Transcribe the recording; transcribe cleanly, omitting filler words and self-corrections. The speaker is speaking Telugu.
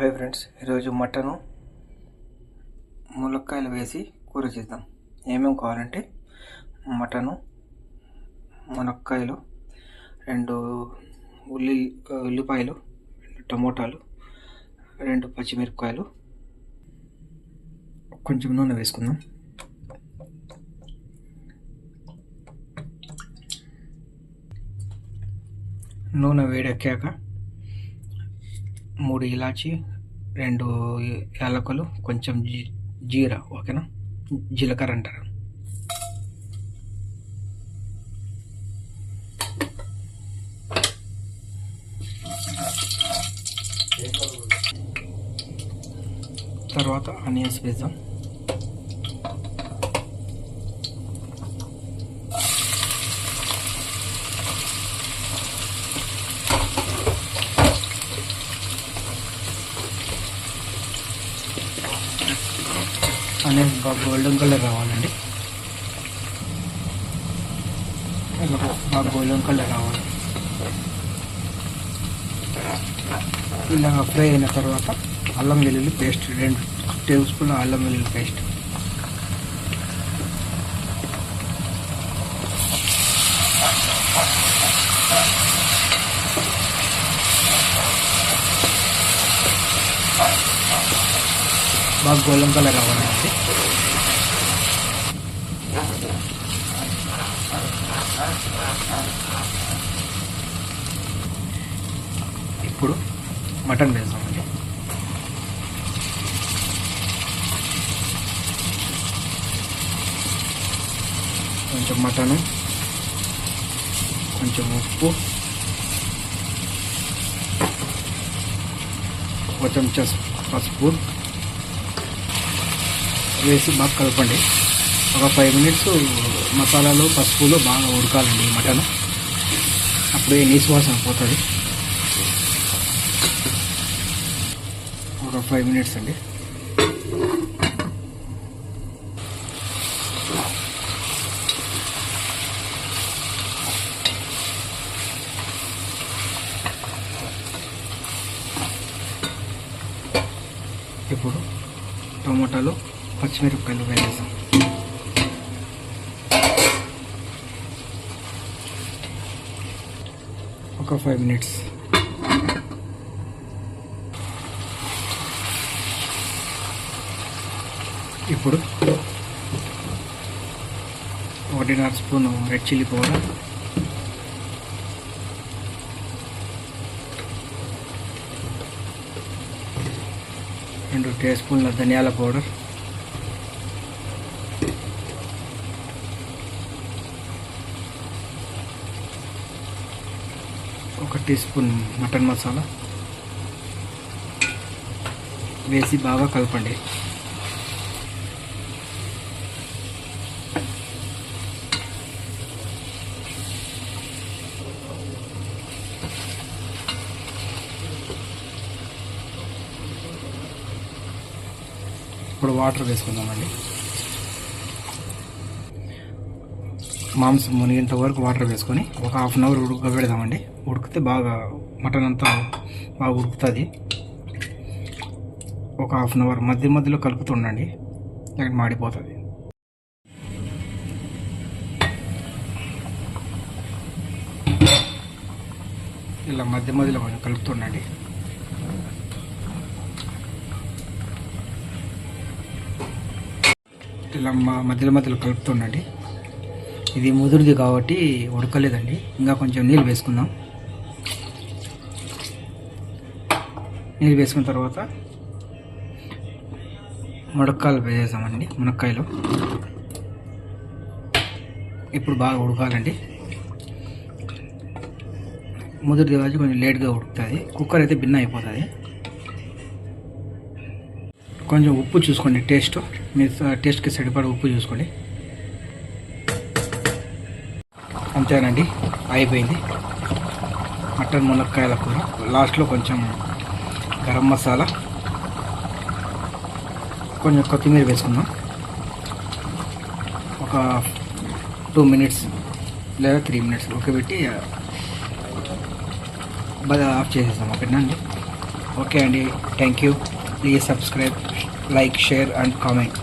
హాయ్ ఫ్రెండ్స్, ఈరోజు మటను ములక్కాయలు వేసి కూర చేద్దాం. ఏమేమి కావాలంటే మటను, మునక్కాయలు, 2 ఉల్లిపాయలు, 2 టమోటాలు, 2 పచ్చిమిరపకాయలు, కొంచెం నూనె వేసుకుందాం. నూనె వేడెక్కాక 3 ఇలాచి, 2 యాలకులు, కొంచెం జీరా, ఓకేనా, జీలకర్ర అంటారు. తర్వాత ఆనియన్స్ వేద్దాం. అనేది బాగా గోల్డెన్ కలర్ రావాలండి. బాగా గోల్డెన్ కలర్ రావాలి. ఇలా ఫ్రై అయిన తర్వాత అల్లం వెల్లుల్లి పేస్ట్, 2 టేబుల్ స్పూన్ల అల్లం వెల్లుల్లి పేస్ట్, బాగా గోల్డెన్ కలర్ రావాలండి. ఇప్పుడు మటన్ వేద్దామండి. కొంచెం మటను, కొంచెం ఉప్పు, కొంచెం పసుపు వేసి బాగా కలపండి. ఒక 5 మినిట్స్ మసాలాలు, పసుపులో బాగా ఉడకాలండి ఈ మటన్. అప్పుడే నీసు వాసన పోతుంది. ఒక 5 మినిట్స్ అండి. ఇప్పుడు టమాటాలు, పచ్చిమిరపకాయలు వేసేసాం. ఒక 5 మినిట్స్. ఇప్పుడు 1.5 spoon red chilli powder, 2 tea స్పూన్ల ధనియాల powder, 1 tea spoon mutton masala వేసి బాగా కలపండి. ఇప్పుడు వాటర్ వేసుకుందామండి. మాంసం మునిగేంత వరకు వాటర్ వేసుకొని ఒక 1/2 అవర్ ఉడకబెడదామండి. ఉడికితే బాగా మటన్ అంతా బాగా ఉడుకుతుంది. ఒక 1/2 అవర్ మధ్యలో కలుపుతుండండి, లేకపోతే మాడిపోతుంది. ఇలా మధ్యలో కొంచెం కలుపుతుండండి. ఇలా మధ్యలో కలుపుతుండండి. ఇది ముదురుది కాబట్టి ఉడకలేదండి. ఇంకా కొంచెం నీళ్ళు వేసుకుందాం. నీళ్ళు వేసుకున్న తర్వాత మునక్కాయలు వేసేసామండి. మునక్కాయలు ఇప్పుడు బాగా ఉడకాలండి. ముదురుది కాబట్టి కొంచెం లేట్గా ఉడుకుతుంది. కుక్కర్ అయితే భిన్న అయిపోతుంది. కొంచెం ఉప్పు చూసుకోండి, మీ టేస్ట్కి సరిపడా ఉప్పు చూసుకోండి. అంతేనండి, అయిపోయింది మటన్ మునక్కాయల కూర. లాస్ట్లో కొంచెం గరం మసాలా, కొంచెం కొత్తిమీర వేసుకుందాం. ఒక 2 మినిట్స్ లేదా 3 మినిట్స్ ఉడకబెట్టి బాగా ఆఫ్ చేసేసాం. ఓకేనా అండి. ఓకే అండి, thank you. Please subscribe, like, share and comment.